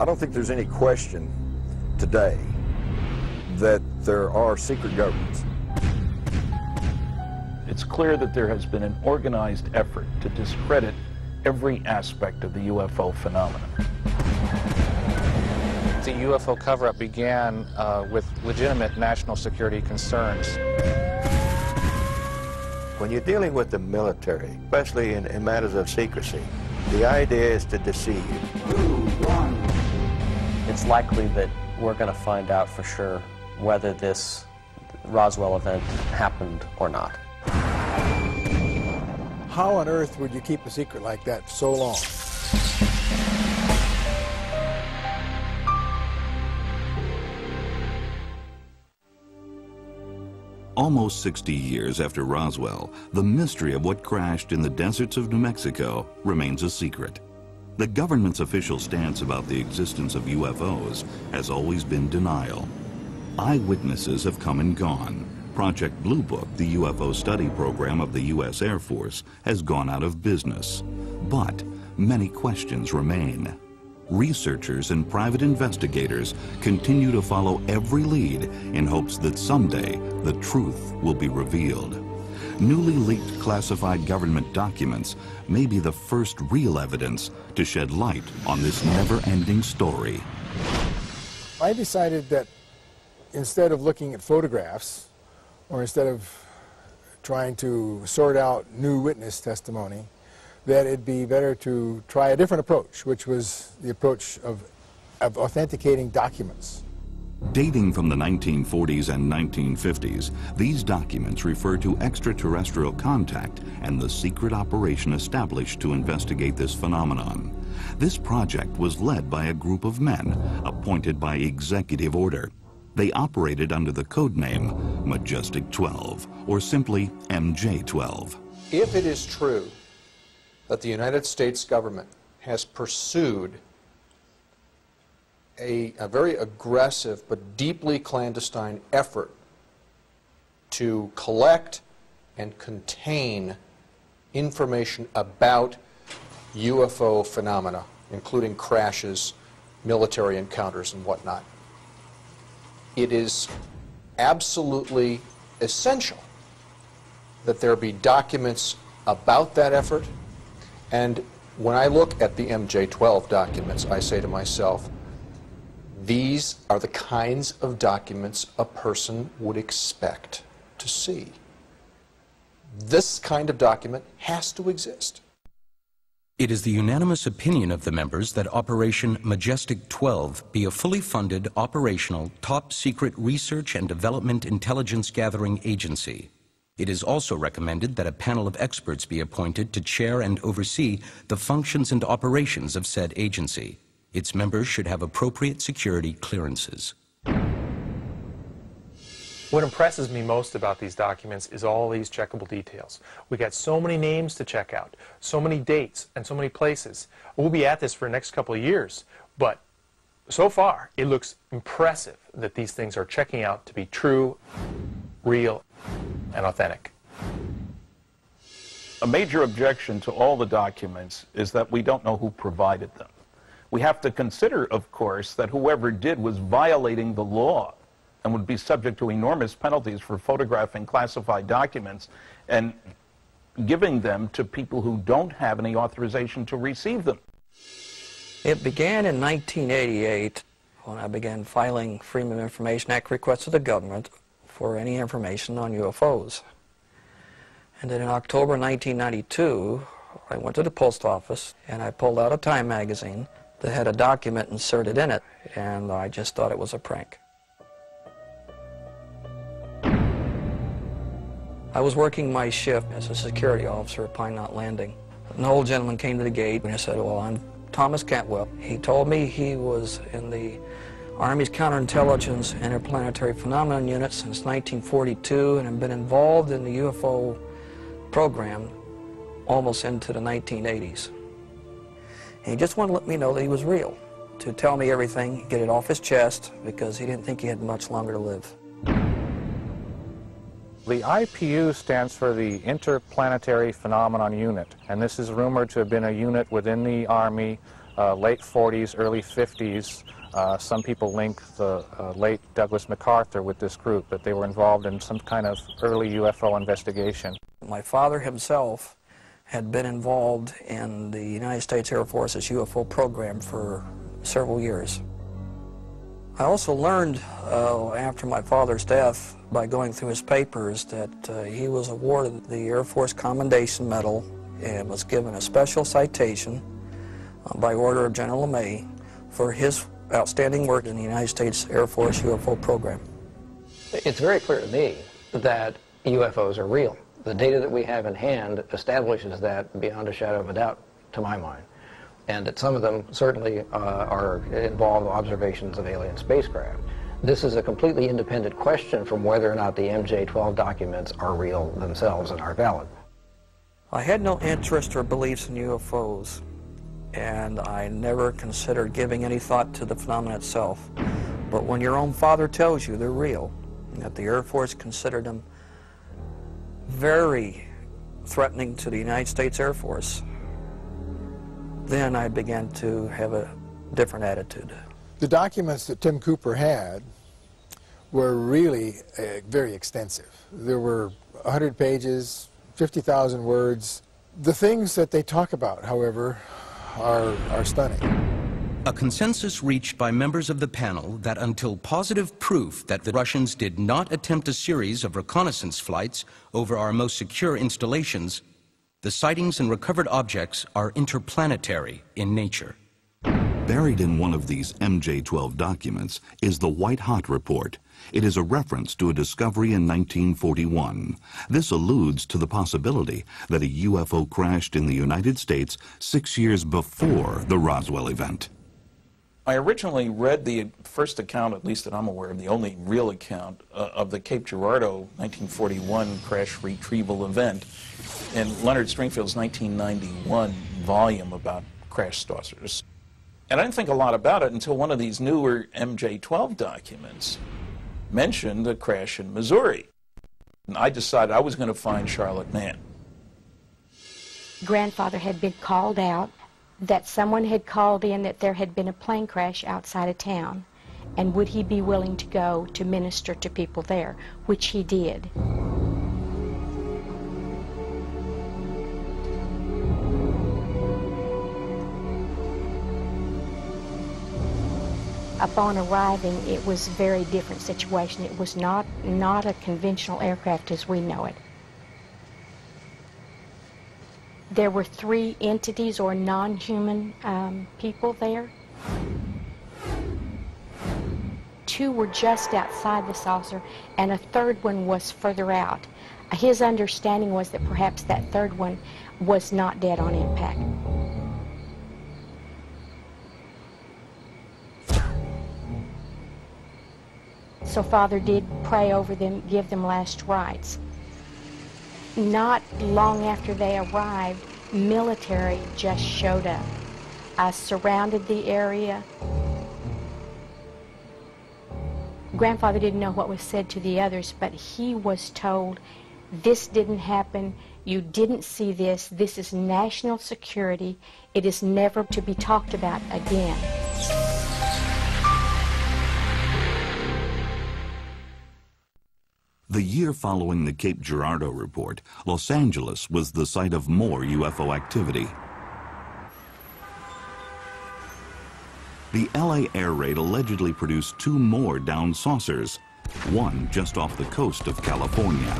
I don't think there's any question today that there are secret governments. It's clear that there has been an organized effort to discredit every aspect of the UFO phenomenon. The UFO cover-up began with legitimate national security concerns. When you're dealing with the military, especially in matters of secrecy, the idea is to deceive. It's likely that we're going to find out for sure whether this Roswell event happened or not. How on earth would you keep a secret like that so long? Almost 60 years after Roswell, the mystery of what crashed in the deserts of New Mexico remains a secret. The government's official stance about the existence of UFOs has always been denial. Eyewitnesses have come and gone. Project Blue Book, the UFO study program of the U.S. Air Force, has gone out of business. But many questions remain. Researchers and private investigators continue to follow every lead in hopes that someday the truth will be revealed. Newly leaked classified government documents may be the first real evidence to shed light on this never-ending story. I decided that instead of looking at photographs, or instead of trying to sort out new witness testimony, that it'd be better to try a different approach, which was the approach of authenticating documents. Dating from the 1940s and 1950s, these documents refer to extraterrestrial contact and the secret operation established to investigate this phenomenon. This project was led by a group of men appointed by executive order. They operated under the code name Majestic 12, or simply MJ-12. If it is true that the United States government has pursued a very aggressive but deeply clandestine effort to collect and contain information about UFO phenomena, including crashes, military encounters, and whatnot, it is absolutely essential that there be documents about that effort. And when I look at the MJ-12 documents, I say to myself, these are the kinds of documents a person would expect to see. This kind of document has to exist. It is the unanimous opinion of the members that Operation Majestic 12 be a fully funded, operational, top-secret research and development intelligence gathering agency. It is also recommended that a panel of experts be appointed to chair and oversee the functions and operations of said agency. Its members should have appropriate security clearances. What impresses me most about these documents is all these checkable details. We got so many names to check out, so many dates, and so many places. We'll be at this for the next couple of years, but so far it looks impressive that these things are checking out to be true, real, and authentic. A major objection to all the documents is that we don't know who provided them. We have to consider, of course, that whoever did was violating the law and would be subject to enormous penalties for photographing classified documents and giving them to people who don't have any authorization to receive them. It began in 1988 when I began filing Freedom of Information Act requests to the government for any information on UFOs. And then in October 1992, I went to the post office and I pulled out a Time magazine that had a document inserted in it, and I just thought it was a prank. I was working my shift as a security officer at Pine Knot Landing. An old gentleman came to the gate and I said, "Well, I'm Thomas Cantwell." He told me he was in the Army's Counterintelligence Interplanetary Phenomenon Unit since 1942 and had been involved in the UFO program almost into the 1980s. And he just wanted to let me know that he was real, to tell me everything, get it off his chest, because he didn't think he had much longer to live. The IPU stands for the Interplanetary Phenomenon Unit, and this is rumored to have been a unit within the Army late 40s, early 50s. Some people link the late Douglas MacArthur with this group, that they were involved in some kind of early UFO investigation. My father himself had been involved in the United States Air Force's UFO program for several years. I also learned after my father's death, by going through his papers, that he was awarded the Air Force Commendation Medal and was given a special citation by order of General LeMay for his outstanding work in the United States Air Force UFO program. It's very clear to me that UFOs are real. The data that we have in hand establishes that beyond a shadow of a doubt, to my mind. And that some of them certainly involve observations of alien spacecraft. This is a completely independent question from whether or not the MJ-12 documents are real themselves and are valid. I had no interest or beliefs in UFOs, and I never considered giving any thought to the phenomenon itself. But when your own father tells you they're real, and that the Air Force considered them very threatening to the United States Air Force, then I began to have a different attitude. The documents that Tim Cooper had were really very extensive. There were 100 pages, 50,000 words. The things that they talk about, however, are stunning. A consensus reached by members of the panel that until positive proof that the Russians did not attempt a series of reconnaissance flights over our most secure installations, the sightings and recovered objects are interplanetary in nature. Buried in one of these MJ-12 documents is the White Hot Report. It is a reference to a discovery in 1941. This alludes to the possibility that a UFO crashed in the United States 6 years before the Roswell event. I originally read the first account, at least that I'm aware of, the only real account of the Cape Girardeau 1941 crash retrieval event in Leonard Stringfield's 1991 volume about crash saucers. And I didn't think a lot about it until one of these newer MJ-12 documents mentioned a crash in Missouri. And I decided I was going to find Charlotte Mann. Grandfather had been called out, that someone had called in that there had been a plane crash outside of town, and would he be willing to go to minister to people there, which he did. Upon arriving, it was a very different situation. It was not a conventional aircraft as we know it. There were 3 entities or non-human people there. 2 were just outside the saucer, and a 3rd one was further out. His understanding was that perhaps that 3rd one was not dead on impact. So Father did pray over them, give them last rites. Not long after they arrived, military just showed up. I surrounded the area. Grandfather didn't know what was said to the others, but he was told, this didn't happen, you didn't see this, this is national security, it is never to be talked about again. The year following the Cape Girardeau report, Los Angeles was the site of more UFO activity. The LA air raid allegedly produced 2 more downed saucers, one just off the coast of California.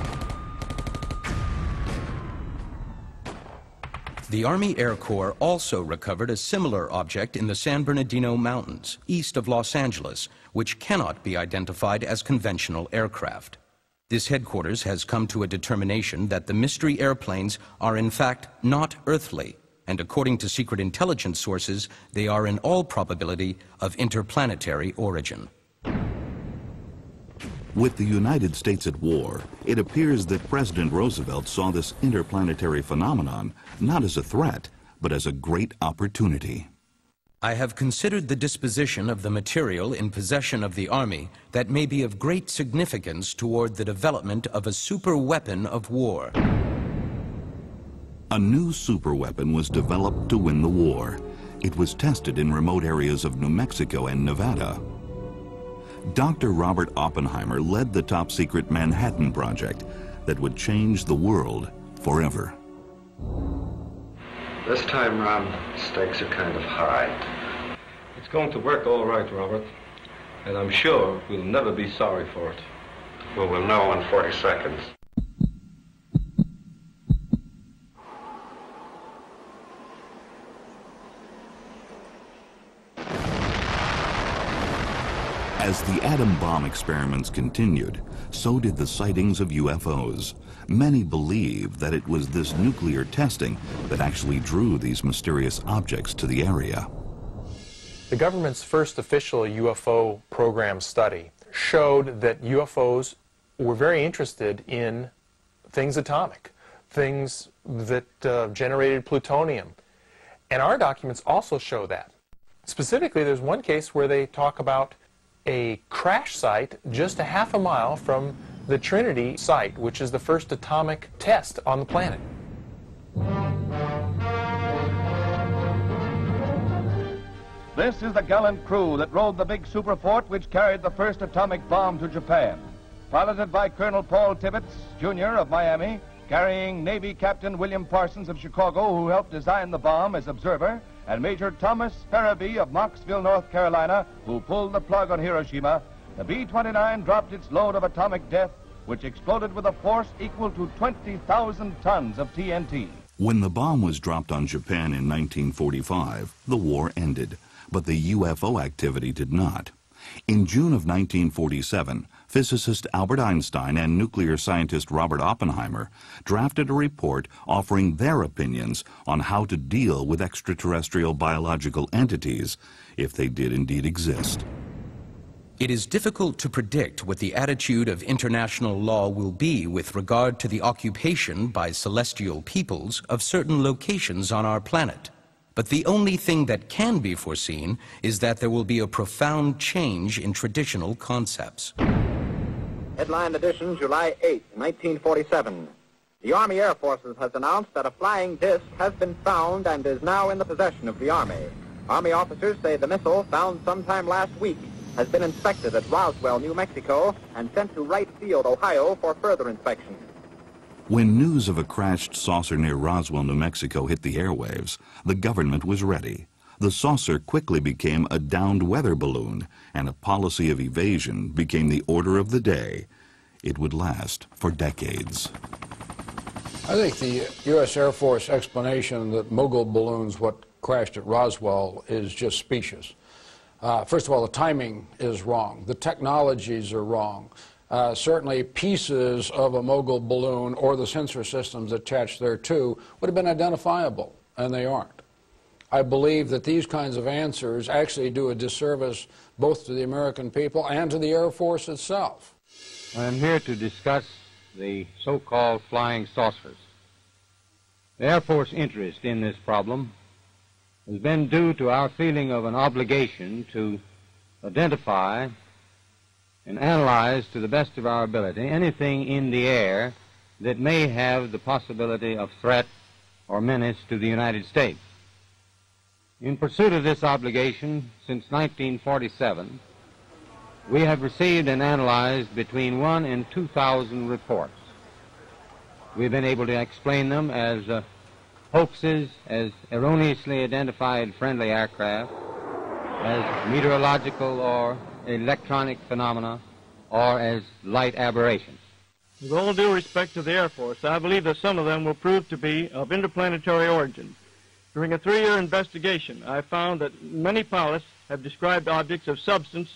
The Army Air Corps also recovered a similar object in the San Bernardino Mountains, east of Los Angeles, which cannot be identified as conventional aircraft. This headquarters has come to a determination that the mystery airplanes are in fact not earthly, and according to secret intelligence sources, they are in all probability of interplanetary origin. With the United States at war, it appears that President Roosevelt saw this interplanetary phenomenon not as a threat, but as a great opportunity. I have considered the disposition of the material in possession of the Army that may be of great significance toward the development of a superweapon of war. A new superweapon was developed to win the war. It was tested in remote areas of New Mexico and Nevada. Dr. Robert Oppenheimer led the top-secret Manhattan Project that would change the world forever. This time round, stakes are kind of high. It's going to work all right, Robert. And I'm sure we'll never be sorry for it. Well, we'll know in 40 seconds. As the atom bomb experiments continued, so did the sightings of UFOs. Many believe that it was this nuclear testing that actually drew these mysterious objects to the area. The government's first official UFO program study showed that UFOs were very interested in things atomic, things that generated plutonium. And our documents also show that. Specifically, there's one case where they talk about a crash site just a half a mile from the Trinity site, which is the first atomic test on the planet. This is the gallant crew that rode the big superfort which carried the first atomic bomb to Japan. Piloted by Colonel Paul Tibbets, Jr. of Miami, carrying Navy Captain William Parsons of Chicago, who helped design the bomb as observer, and Major Thomas Farabee of Knoxville, North Carolina, who pulled the plug on Hiroshima, the B-29 dropped its load of atomic death, which exploded with a force equal to 20,000 tons of TNT. When the bomb was dropped on Japan in 1945, the war ended, but the UFO activity did not. In June of 1947, physicist Albert Einstein and nuclear scientist Robert Oppenheimer drafted a report offering their opinions on how to deal with extraterrestrial biological entities, if they did indeed exist. It is difficult to predict what the attitude of international law will be with regard to the occupation by celestial peoples of certain locations on our planet. But the only thing that can be foreseen is that there will be a profound change in traditional concepts. Headline edition, July 8, 1947. The Army Air Forces has announced that a flying disc has been found and is now in the possession of the Army. Army officers say the missile, found sometime last week, has been inspected at Roswell, New Mexico, and sent to Wright Field, Ohio, for further inspection. When news of a crashed saucer near Roswell, New Mexico hit the airwaves, the government was ready. The saucer quickly became a downed weather balloon, and a policy of evasion became the order of the day. It would last for decades. I think the U.S. Air Force explanation that mogul balloons, what crashed at Roswell, is just specious. First of all, the timing is wrong. The technologies are wrong. Certainly pieces of a mogul balloon or the sensor systems attached thereto would have been identifiable, and they aren't. I believe that these kinds of answers actually do a disservice both to the American people and to the Air Force itself. I'm here to discuss the so-called flying saucers. The Air Force interest in this problem has been due to our feeling of an obligation to identify and analyze to the best of our ability anything in the air that may have the possibility of threat or menace to the United States. In pursuit of this obligation, since 1947, we have received and analyzed between 1,000 and 2,000 reports. We've been able to explain them as hoaxes, as erroneously identified friendly aircraft, as meteorological or electronic phenomena, or as light aberrations. With all due respect to the Air Force, I believe that some of them will prove to be of interplanetary origin. During a 3-year investigation, I found that many pilots have described objects of substance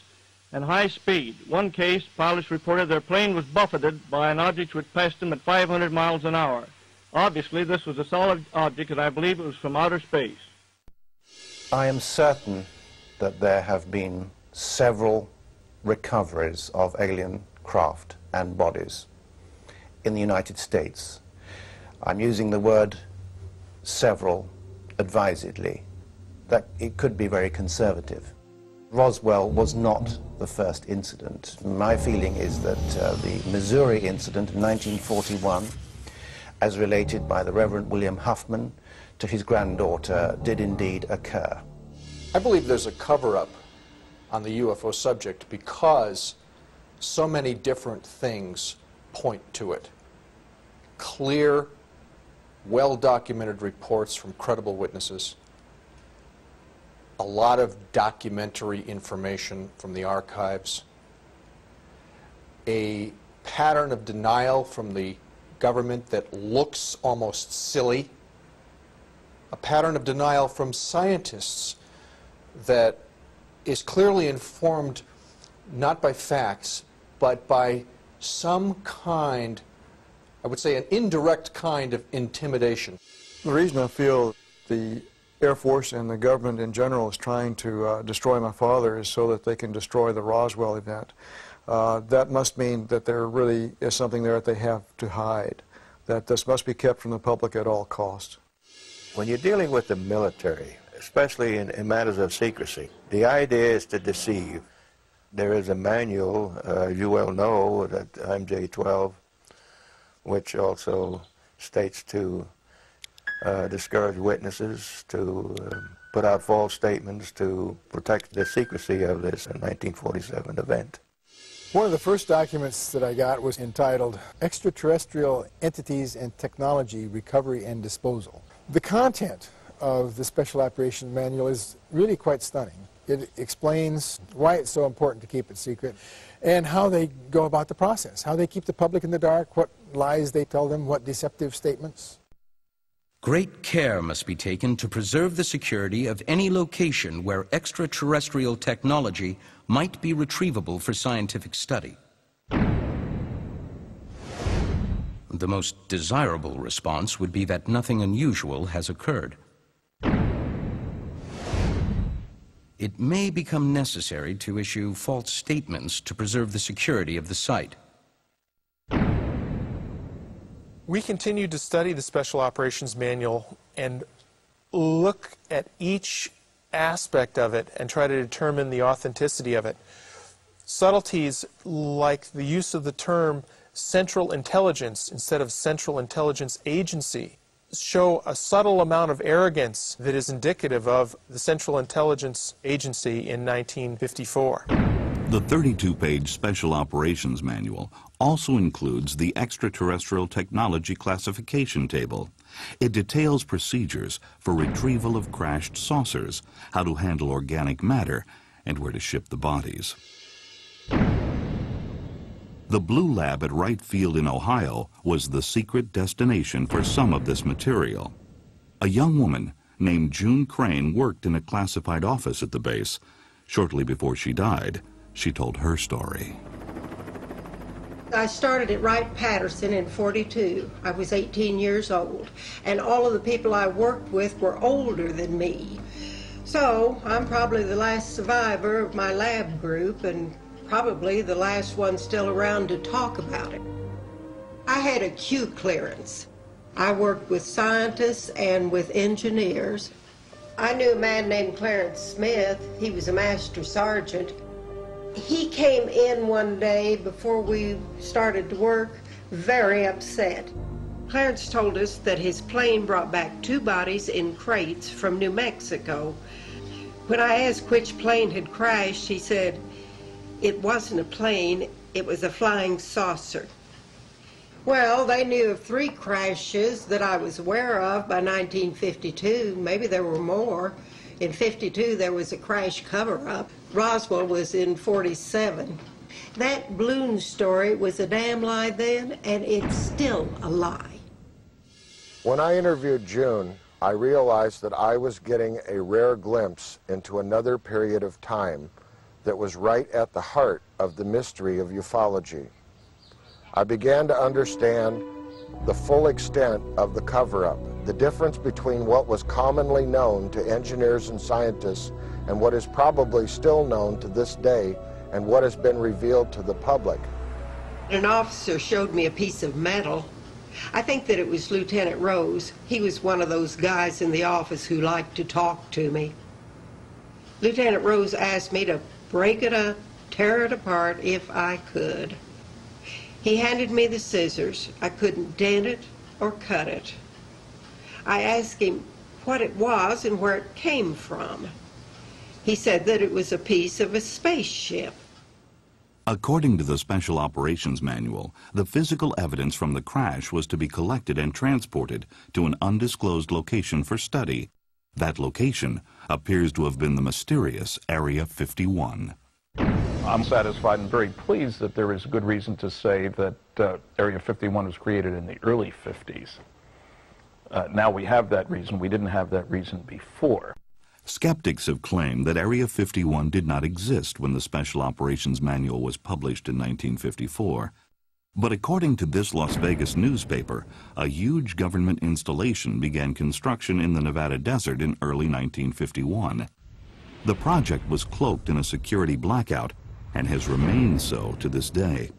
and high speed. One case, pilots reported their plane was buffeted by an object which passed them at 500 miles an hour. Obviously, this was a solid object, and I believe it was from outer space. I am certain that there have been several recoveries of alien craft and bodies in the United States. I'm using the word several advisedly, that it could be very conservative. Roswell was not the first incident. My feeling is that the Missouri incident in 1941, as related by the Reverend William Huffman to his granddaughter, did indeed occur. I believe there's a cover-up on the UFO subject because so many different things point to it. Clear, well-documented reports from credible witnesses, a lot of documentary information from the archives, a pattern of denial from the government that looks almost silly, a pattern of denial from scientists that is clearly informed not by facts, but by some kind, I would say an indirect kind of intimidation. The reason I feel the Air Force and the government in general is trying to destroy my father is so that they can destroy the Roswell event. That must mean that there really is something there that they have to hide, that this must be kept from the public at all costs. When you're dealing with the military, especially in matters of secrecy, the idea is to deceive. There is a manual, you well know, that MJ-12, which also states to discourage witnesses, to put out false statements, to protect the secrecy of this 1947 event. One of the first documents that I got was entitled Extraterrestrial Entities and Technology Recovery and Disposal. The content of the Special Operations Manual is really quite stunning. It explains why it's so important to keep it secret and how they go about the process, how they keep the public in the dark, what lies they tell them, what deceptive statements. Great care must be taken to preserve the security of any location where extraterrestrial technology might be retrievable for scientific study. The most desirable response would be that nothing unusual has occurred. It may become necessary to issue false statements to preserve the security of the site. We continue to study the Special Operations Manual and look at each aspect of it and try to determine the authenticity of it. Subtleties like the use of the term Central Intelligence instead of Central Intelligence Agency show a subtle amount of arrogance that is indicative of the Central Intelligence Agency in 1954. The 32-page Special Operations Manual also includes the Extraterrestrial Technology Classification Table. It details procedures for retrieval of crashed saucers, how to handle organic matter, and where to ship the bodies. The Blue Lab at Wright Field in Ohio was the secret destination for some of this material. A young woman named June Crane worked in a classified office at the base. Shortly before she died, she told her story. I started at Wright-Patterson in '42. I was 18 years old, and all of the people I worked with were older than me. So I'm probably the last survivor of my lab group and probably the last one still around to talk about it. I had a Q clearance. I worked with scientists and with engineers. I knew a man named Clarence Smith. He was a master sergeant. He came in one day before we started to work, very upset. Clarence told us that his plane brought back 2 bodies in crates from New Mexico. When I asked which plane had crashed, he said, it wasn't a plane, it was a flying saucer. Well, they knew of 3 crashes that I was aware of by 1952. Maybe there were more. In '52, there was a crash cover-up. Roswell was in '47. That balloon story was a damn lie then, and it's still a lie. When I interviewed June, I realized that I was getting a rare glimpse into another period of time that was right at the heart of the mystery of ufology. I began to understand the full extent of the cover-up, the difference between what was commonly known to engineers and scientists and what is probably still known to this day and what has been revealed to the public. An officer showed me a piece of metal. I think that it was Lieutenant Rose. He was one of those guys in the office who liked to talk to me. Lieutenant Rose asked me to break it up, tear it apart if I could. He handed me the scissors. I couldn't dent it or cut it. I asked him what it was and where it came from. He said that it was a piece of a spaceship. According to the Special Operations Manual, the physical evidence from the crash was to be collected and transported to an undisclosed location for study. That location appears to have been the mysterious Area 51. I'm satisfied and very pleased that there is good reason to say that Area 51 was created in the early 50s. Now we have that reason. We didn't have that reason before. Skeptics have claimed that Area 51 did not exist when the Special Operations Manual was published in 1954. But according to this Las Vegas newspaper, a huge government installation began construction in the Nevada desert in early 1951. The project was cloaked in a security blackout and has remained so to this day.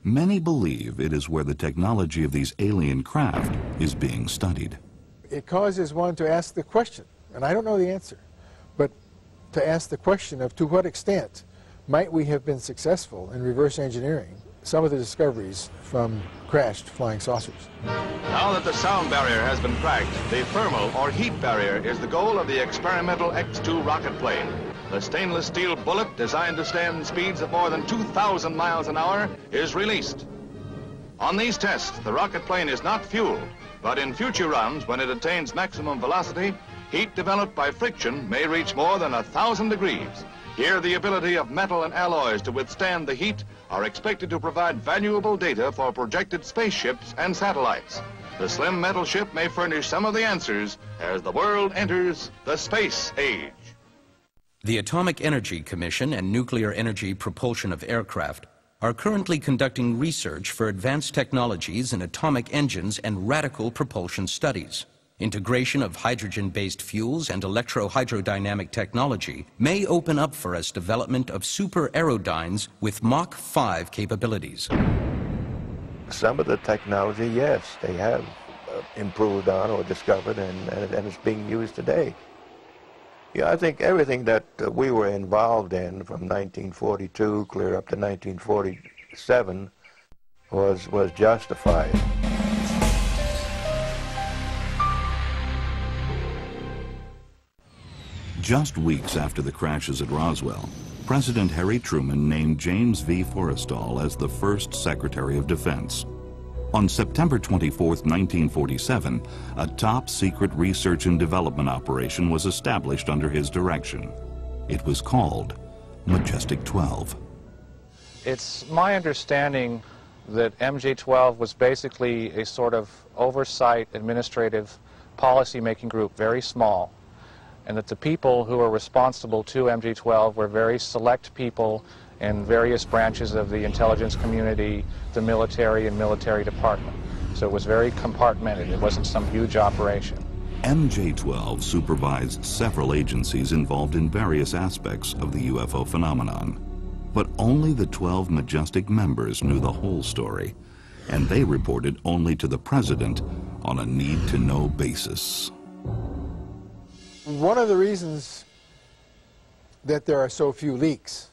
Many believe it is where the technology of these alien craft is being studied. It causes one to ask the question, and I don't know the answer, but to ask the question of to what extent might we have been successful in reverse engineering some of the discoveries from crashed flying saucers. Now that the sound barrier has been cracked, the thermal or heat barrier is the goal of the experimental X-2 rocket plane. The stainless steel bullet, designed to stand speeds of more than 2,000 miles an hour, is released. On these tests, the rocket plane is not fueled, but in future runs, when it attains maximum velocity, heat developed by friction may reach more than 1,000 degrees. Here, the ability of metal and alloys to withstand the heat are expected to provide valuable data for projected spaceships and satellites. The slim metal ship may furnish some of the answers as the world enters the space age. The Atomic Energy Commission and Nuclear Energy Propulsion of Aircraft are currently conducting research for advanced technologies in atomic engines and radical propulsion studies. Integration of hydrogen-based fuels and electro-hydrodynamic technology may open up for us development of super aerodynes with Mach 5 capabilities. Some of the technology, yes, they have improved on or discovered, and it's being used today. Yeah, I think everything that we were involved in from 1942 clear up to 1947 was justified. Just weeks after the crashes at Roswell, President Harry Truman named James V. Forrestal as the first Secretary of Defense. On September 24, 1947, a top-secret research and development operation was established under his direction. It was called Majestic 12. It's my understanding that MJ-12 was basically a sort of oversight, administrative, policy-making group, very small, and that the people who were responsible to MJ-12 were very select people in various branches of the intelligence community, the military and military department. So it was very compartmented. It wasn't some huge operation. MJ-12 supervised several agencies involved in various aspects of the UFO phenomenon. But only the 12 Majestic members knew the whole story, and they reported only to the President on a need-to-know basis. One of the reasons that there are so few leaks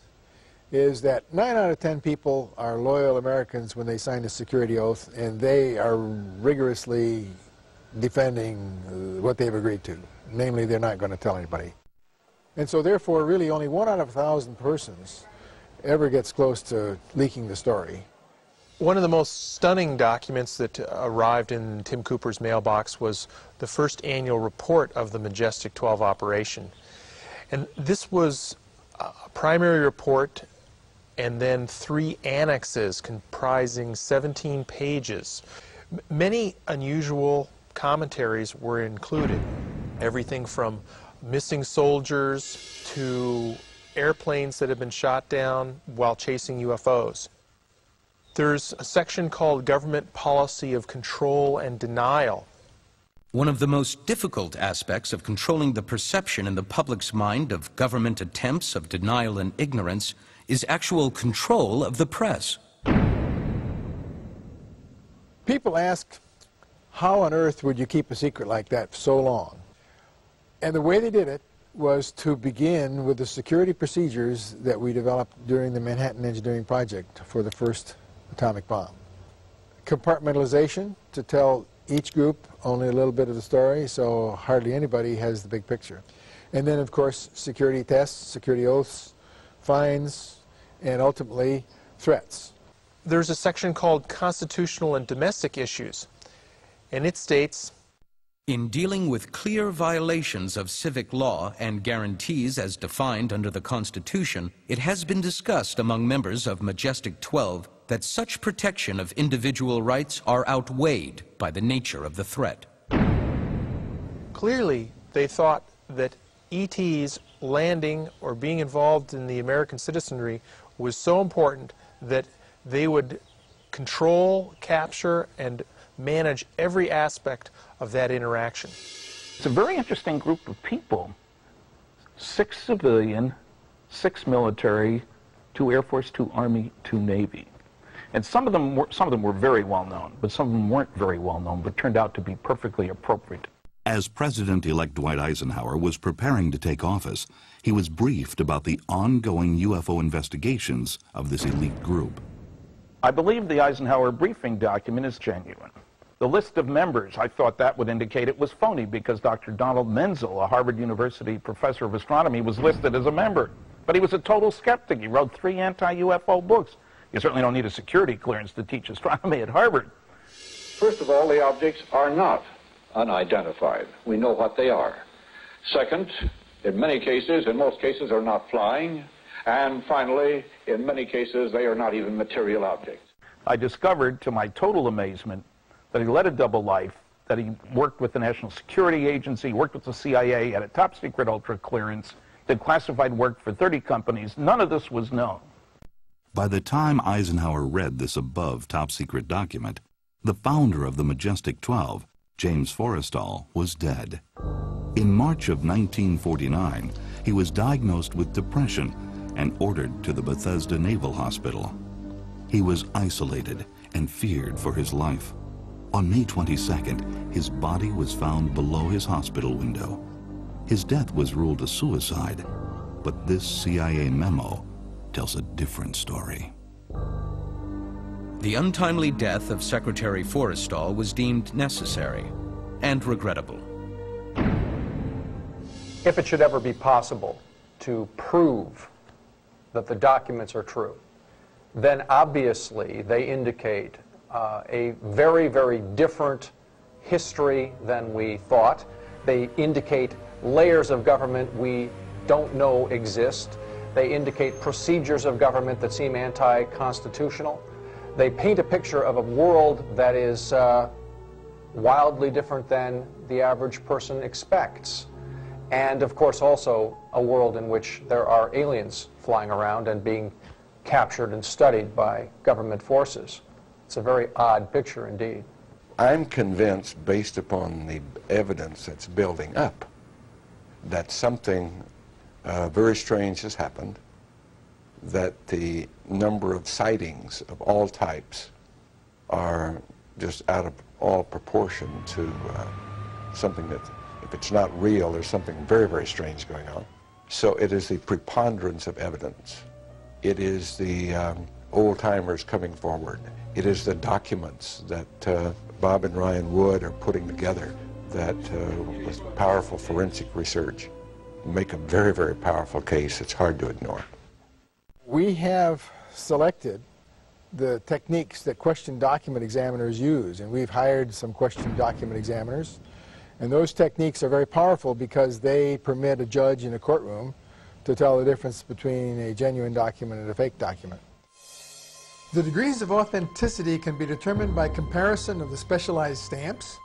is that 9 out of 10 people are loyal Americans when they sign a security oath, and they are rigorously defending what they've agreed to. Namely, they're not going to tell anybody. And so therefore, really only 1 out of 1,000 persons ever gets close to leaking the story. One of the most stunning documents that arrived in Tim Cooper's mailbox was the first annual report of the Majestic 12 operation. And this was a primary report and then 3 annexes comprising 17 pages. Many unusual commentaries were included. Everything from missing soldiers to airplanes that have been shot down while chasing UFOs. There's a section called Government Policy of Control and Denial. One of the most difficult aspects of controlling the perception in the public's mind of government attempts of denial and ignorance is actual control of the press. People ask, how on earth would you keep a secret like that for so long? And the way they did it was to begin with the security procedures that we developed during the Manhattan Engineering Project for the first atomic bomb. Compartmentalization, to tell each group only a little bit of the story, so hardly anybody has the big picture. And then, of course, security tests, security oaths, fines, and ultimately threats. There's a section called Constitutional and Domestic Issues, and it states, in dealing with clear violations of civic law and guarantees as defined under the Constitution, it has been discussed among members of Majestic 12 that such protection of individual rights are outweighed by the nature of the threat. Clearly, they thought that ETs landing or being involved in the American citizenry was so important that they would control, capture, and manage every aspect of that interaction. It's a very interesting group of people. 6 civilian, 6 military, 2 Air Force, 2 Army, 2 Navy. And some of them were very well known, but some of them weren't very well known, but turned out to be perfectly appropriate. As President-elect Dwight Eisenhower was preparing to take office, he was briefed about the ongoing UFO investigations of this elite group. I believe the Eisenhower briefing document is genuine. The list of members, I thought that would indicate it was phony because Dr. Donald Menzel, a Harvard University professor of astronomy, was listed as a member. But he was a total skeptic. He wrote 3 anti-UFO books. You certainly don't need a security clearance to teach astronomy at Harvard. First of all, the objects are not unidentified. We know what they are. Second, in many cases, in most cases, they're not flying. And finally, in many cases, they are not even material objects. I discovered, to my total amazement, that he led a double life, that he worked with the National Security Agency, worked with the CIA, had a top-secret ultra clearance, did classified work for 30 companies. None of this was known. By the time Eisenhower read this above top-secret document, the founder of the Majestic 12, James Forrestal, was dead. In March of 1949, he was diagnosed with depression and ordered to the Bethesda Naval Hospital. He was isolated and feared for his life. On May 22nd, his body was found below his hospital window. His death was ruled a suicide, but this CIA memo tells a different story. The untimely death of Secretary Forrestal was deemed necessary and regrettable. If it should ever be possible to prove that the documents are true, then obviously they indicate a very, very different history than we thought. They indicate layers of government we don't know exist. They indicate procedures of government that seem anti-constitutional. They paint a picture of a world that is wildly different than the average person expects. And, of course, also a world in which there are aliens flying around and being captured and studied by government forces. It's a very odd picture indeed. I'm convinced, based upon the evidence that's building up, that something very strange has happened, that the number of sightings of all types are just out of all proportion to something that, if it's not real, there's something very, very strange going on. So it is the preponderance of evidence. It is the old-timers coming forward. It is the documents that Bob and Ryan Wood are putting together that, with powerful forensic research, make a very, very powerful case. It's hard to ignore. We have selected the techniques that question document examiners use, and we've hired some question document examiners. And those techniques are very powerful because they permit a judge in a courtroom to tell the difference between a genuine document and a fake document. The degrees of authenticity can be determined by comparison of the specialized stamps,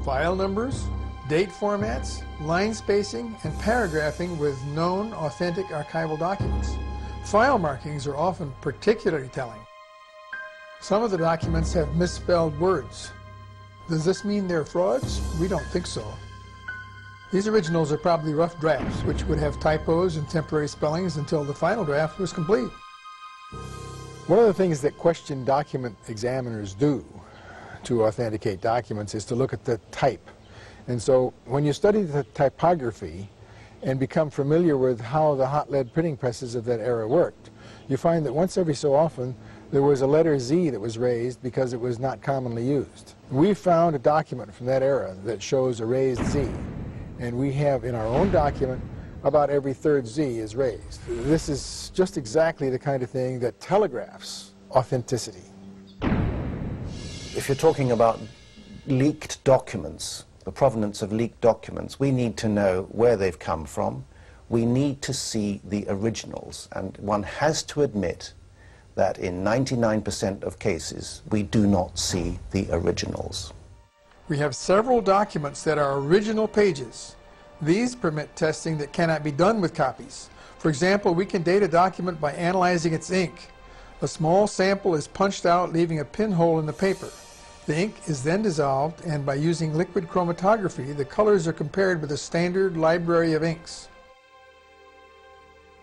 file numbers, date formats, line spacing, and paragraphing with known authentic archival documents. File markings are often particularly telling. Some of the documents have misspelled words. Does this mean they're frauds? We don't think so. These originals are probably rough drafts, which would have typos and temporary spellings until the final draft was complete. One of the things that question document examiners do to authenticate documents is to look at the type. And so when you study the typography and become familiar with how the hot lead printing presses of that era worked, you find that once every so often there was a letter Z that was raised because it was not commonly used. We found a document from that era that shows a raised Z, and we have in our own document about every third Z is raised. This is just exactly the kind of thing that telegraphs authenticity. If you're talking about leaked documents, the provenance of leaked documents, we need to know where they've come from. We need to see the originals, and one has to admit that in 99% of cases we do not see the originals. We have several documents that are original pages. These permit testing that cannot be done with copies. For example, we can date a document by analyzing its ink. A small sample is punched out, leaving a pinhole in the paper. The ink is then dissolved, and by using liquid chromatography, the colors are compared with a standard library of inks.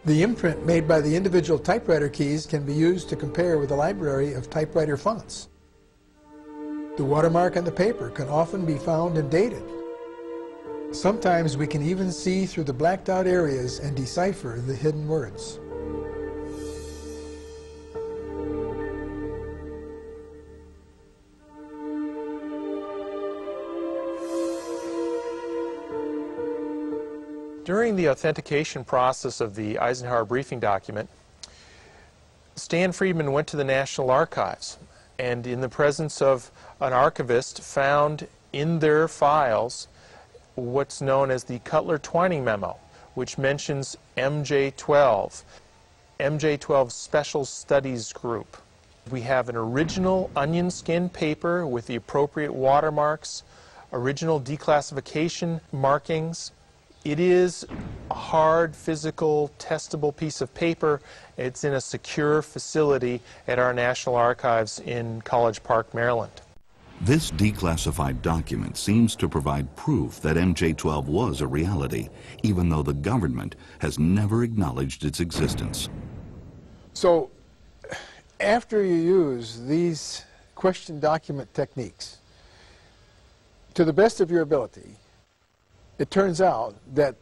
The imprint made by the individual typewriter keys can be used to compare with a library of typewriter fonts. The watermark on the paper can often be found and dated. Sometimes we can even see through the blacked out areas and decipher the hidden words. During the authentication process of the Eisenhower briefing document, Stan Friedman went to the National Archives and, in the presence of an archivist, found in their files what's known as the Cutler-Twining Memo, which mentions MJ-12, MJ-12 Special Studies Group. We have an original onion skin paper with the appropriate watermarks, original declassification markings. It is a hard, physical, testable piece of paper. It's in a secure facility at our National Archives in College Park, Maryland. This declassified document seems to provide proof that MJ-12 was a reality, even though the government has never acknowledged its existence. So, after you use these question document techniques, to the best of your ability, it turns out that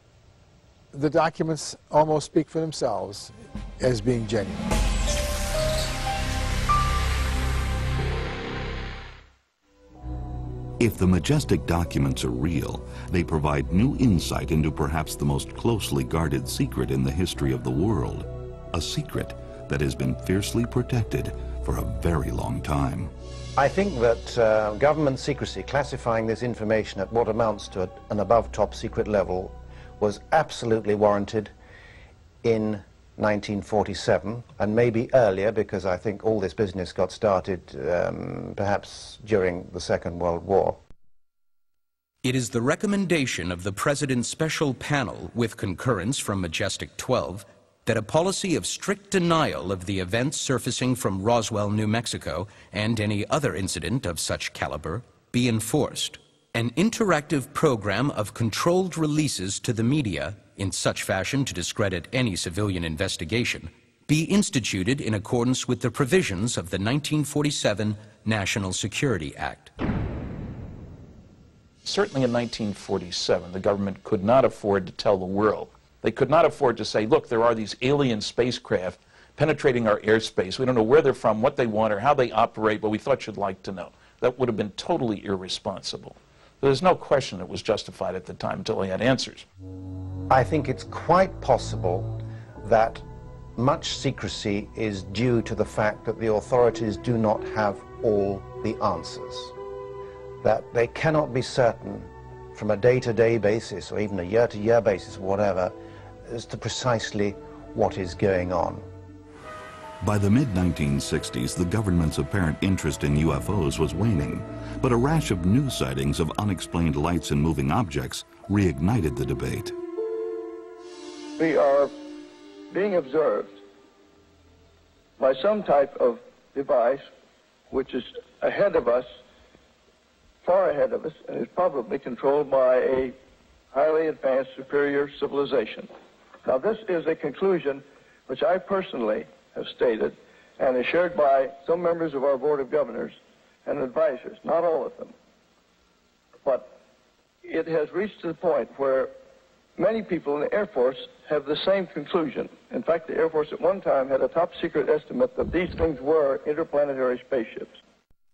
the documents almost speak for themselves as being genuine. If the majestic documents are real, they provide new insight into perhaps the most closely guarded secret in the history of the world, a secret that has been fiercely protected for a very long time. I think that government secrecy, classifying this information at what amounts to an above top secret level, was absolutely warranted in 1947, and maybe earlier, because I think all this business got started perhaps during the Second World War. It is the recommendation of the President's Special Panel, with concurrence from Majestic 12, that a policy of strict denial of the events surfacing from Roswell, New Mexico, and any other incident of such caliber be enforced. An interactive program of controlled releases to the media, in such fashion to discredit any civilian investigation, be instituted in accordance with the provisions of the 1947 National Security Act. Certainly in 1947, the government could not afford to tell the world. They could not afford to say, look, there are these alien spacecraft penetrating our airspace. We don't know where they're from, what they want, or how they operate, but we thought you'd like to know. That would have been totally irresponsible. There's no question it was justified at the time until they had answers. I think it's quite possible that much secrecy is due to the fact that the authorities do not have all the answers, that they cannot be certain from a day-to-day basis or even a year-to-year basis or whatever as to precisely what is going on. By the mid-1960s, the government's apparent interest in UFOs was waning, but a rash of new sightings of unexplained lights and moving objects reignited the debate. We are being observed by some type of device which is ahead of us, far ahead of us, and is probably controlled by a highly advanced superior civilization. Now, this is a conclusion which I personally have stated and is shared by some members of our Board of Governors and advisors, not all of them. But it has reached to the point where many people in the Air Force have the same conclusion. In fact, the Air Force at one time had a top secret estimate that these things were interplanetary spaceships.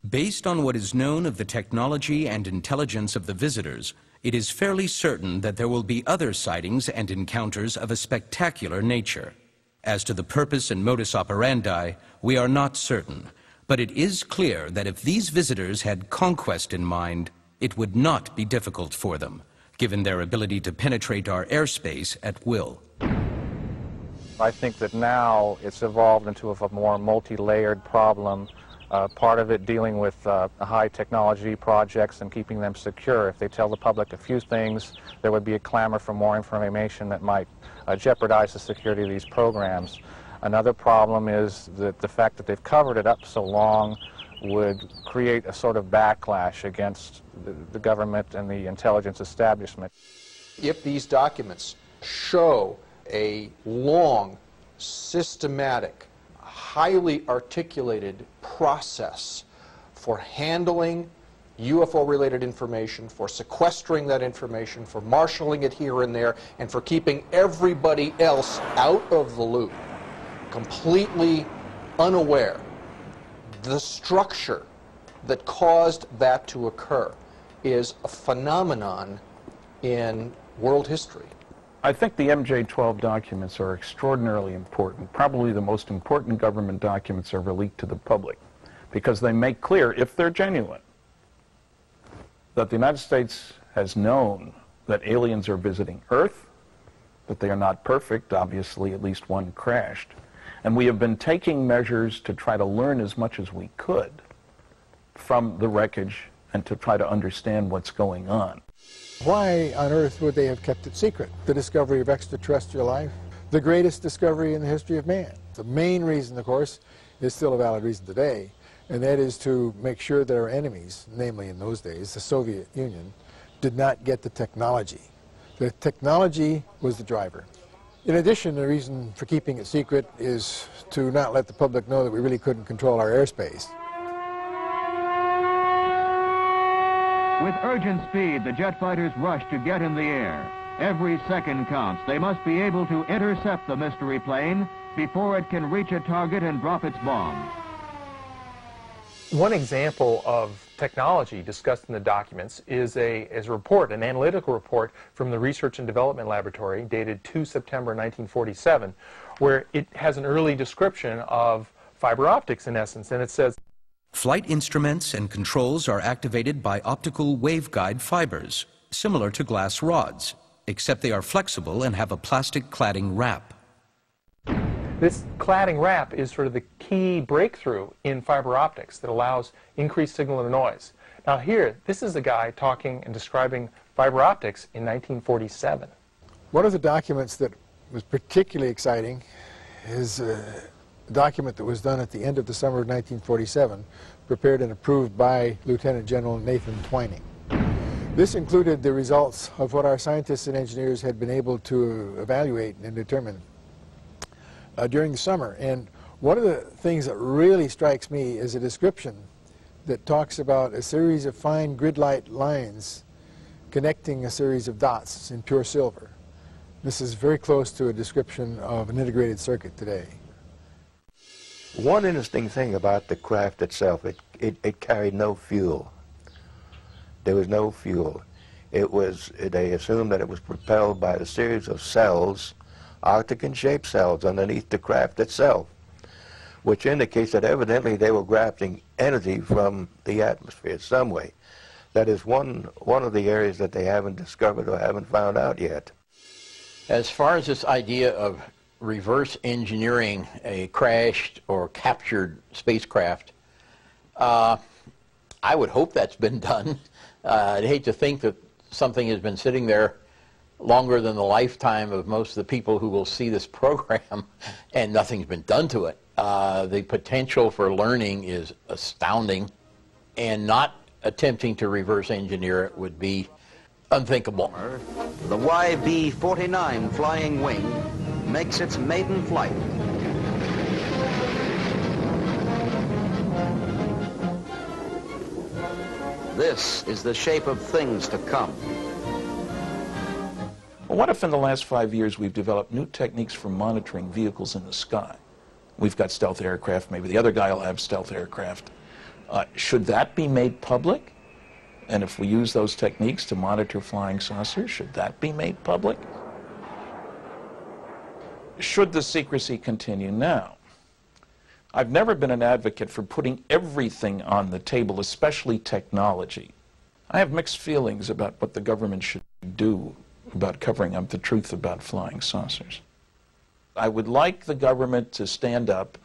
Based on what is known of the technology and intelligence of the visitors, it is fairly certain that there will be other sightings and encounters of a spectacular nature. As to the purpose and modus operandi, we are not certain, but it is clear that if these visitors had conquest in mind, it would not be difficult for them, given their ability to penetrate our airspace at will. I think that now it's evolved into a more multi-layered problem, part of it dealing with high technology projects and keeping them secure. If they tell the public a few things, there would be a clamor for more information that might jeopardize the security of these programs. Another problem is that the fact that they've covered it up so long would create a sort of backlash against the government and the intelligence establishment. If these documents show a long, systematic, highly articulated process for handling UFO-related information, for sequestering that information, for marshaling it here and there, and for keeping everybody else out of the loop, completely unaware, the structure that caused that to occur is a phenomenon in world history. I think the MJ-12 documents are extraordinarily important. Probably the most important government documents ever leaked to the public, because they make clear, if they're genuine, that the United States has known that aliens are visiting Earth, that they are not perfect, obviously at least one crashed, and we have been taking measures to try to learn as much as we could from the wreckage and to try to understand what's going on. Why on earth would they have kept it secret? The discovery of extraterrestrial life, the greatest discovery in the history of man. The main reason, of course, is still a valid reason today, and that is to make sure that our enemies, namely in those days, the Soviet Union, did not get the technology. The technology was the driver. In addition, the reason for keeping it secret is to not let the public know that we really couldn't control our airspace. With urgent speed, the jet fighters rush to get in the air. Every second counts. They must be able to intercept the mystery plane before it can reach a target and drop its bomb. One example of technology discussed in the documents is a report, an analytical report from the Research and Development Laboratory dated 2 September 1947, where it has an early description of fiber optics in essence, and it says, flight instruments and controls are activated by optical waveguide fibers, similar to glass rods, except they are flexible and have a plastic cladding wrap. This cladding wrap is sort of the key breakthrough in fiber optics that allows increased signal to noise. Now here, this is a guy talking and describing fiber optics in 1947. One of the documents that was particularly exciting is a document that was done at the end of the summer of 1947, prepared and approved by Lieutenant General Nathan Twining. This included the results of what our scientists and engineers had been able to evaluate and determine during the summer. And one of the things that really strikes me is a description that talks about a series of fine grid-like lines connecting a series of dots in pure silver. This is very close to a description of an integrated circuit today. One interesting thing about the craft itself, it carried no fuel. There was no fuel. They assumed that it was propelled by a series of cells, octagon-shaped cells underneath the craft itself, which indicates that evidently they were grasping energy from the atmosphere some way. That is one of the areas that they haven't discovered or haven't found out yet. As far as this idea of reverse engineering a crashed or captured spacecraft, I would hope that's been done. I'd hate to think that something has been sitting there longer than the lifetime of most of the people who will see this program and nothing's been done to it. The potential for learning is astounding, and not attempting to reverse engineer it would be unthinkable. The YB-49 flying wing makes its maiden flight. This is the shape of things to come. Well, what if in the last 5 years we've developed new techniques for monitoring vehicles in the sky? We've got stealth aircraft, maybe the other guy will have stealth aircraft. Should that be made public? And if we use those techniques to monitor flying saucers, should that be made public? Should the secrecy continue now? I've never been an advocate for putting everything on the table, especially technology. I have mixed feelings about what the government should do about covering up the truth about flying saucers. I would like the government to stand up,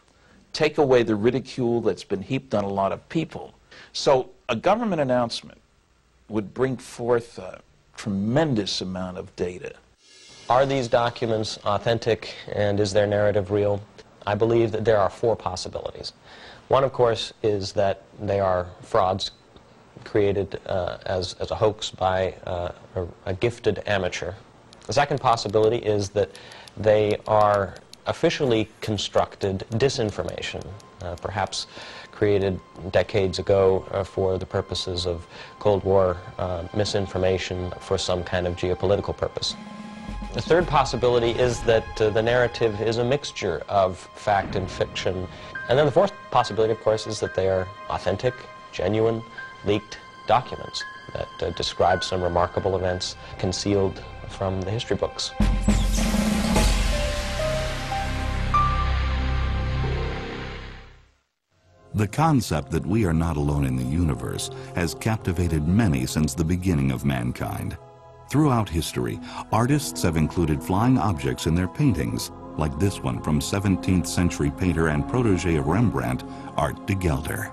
take away the ridicule that's been heaped on a lot of people. So a government announcement would bring forth a tremendous amount of data. Are these documents authentic, and is their narrative real? I believe that there are four possibilities. One, of course, is that they are frauds created as a hoax by a gifted amateur. The second possibility is that they are officially constructed disinformation, perhaps created decades ago for the purposes of Cold War misinformation for some kind of geopolitical purpose. The third possibility is that the narrative is a mixture of fact and fiction. And then the fourth possibility, of course, is that they are authentic, genuine, leaked documents that describe some remarkable events concealed from the history books. The concept that we are not alone in the universe has captivated many since the beginning of mankind. Throughout history, artists have included flying objects in their paintings, like this one from 17th century painter and protege of Rembrandt, Art de Gelder.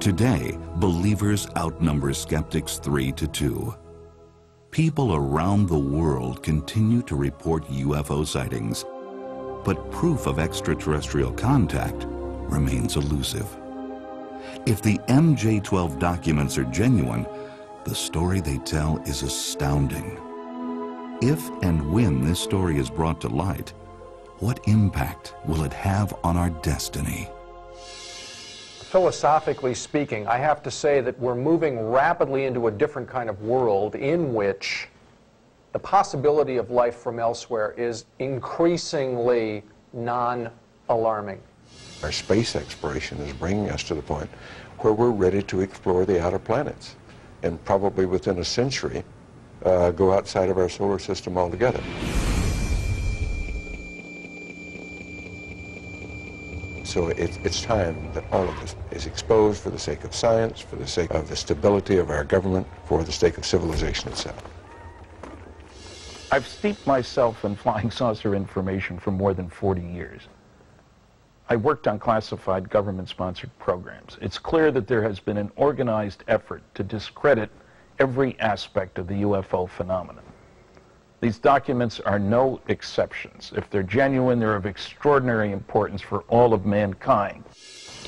Today, believers outnumber skeptics 3-2. People around the world continue to report UFO sightings, but proof of extraterrestrial contact remains elusive. If the MJ-12 documents are genuine, the story they tell is astounding. If and when this story is brought to light, what impact will it have on our destiny? Philosophically speaking, I have to say that we're moving rapidly into a different kind of world in which the possibility of life from elsewhere is increasingly non-alarming. Our space exploration is bringing us to the point where we're ready to explore the outer planets, and probably within a century go outside of our solar system altogether. So it's time that all of this is exposed for the sake of science, for the sake of the stability of our government, for the sake of civilization itself. I've steeped myself in flying saucer information for more than 40 years. I worked on classified government-sponsored programs. It's clear that there has been an organized effort to discredit every aspect of the UFO phenomenon. These documents are no exceptions. If they're genuine, they're of extraordinary importance for all of mankind.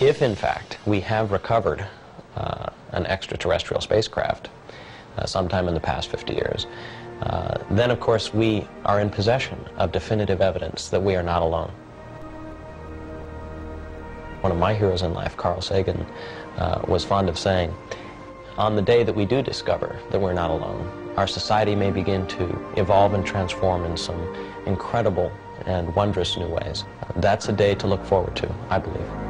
If, in fact, we have recovered an extraterrestrial spacecraft sometime in the past 50 years, then, of course, we are in possession of definitive evidence that we are not alone. One of my heroes in life, Carl Sagan, was fond of saying, on the day that we do discover that we're not alone, our society may begin to evolve and transform in some incredible and wondrous new ways. That's a day to look forward to, I believe.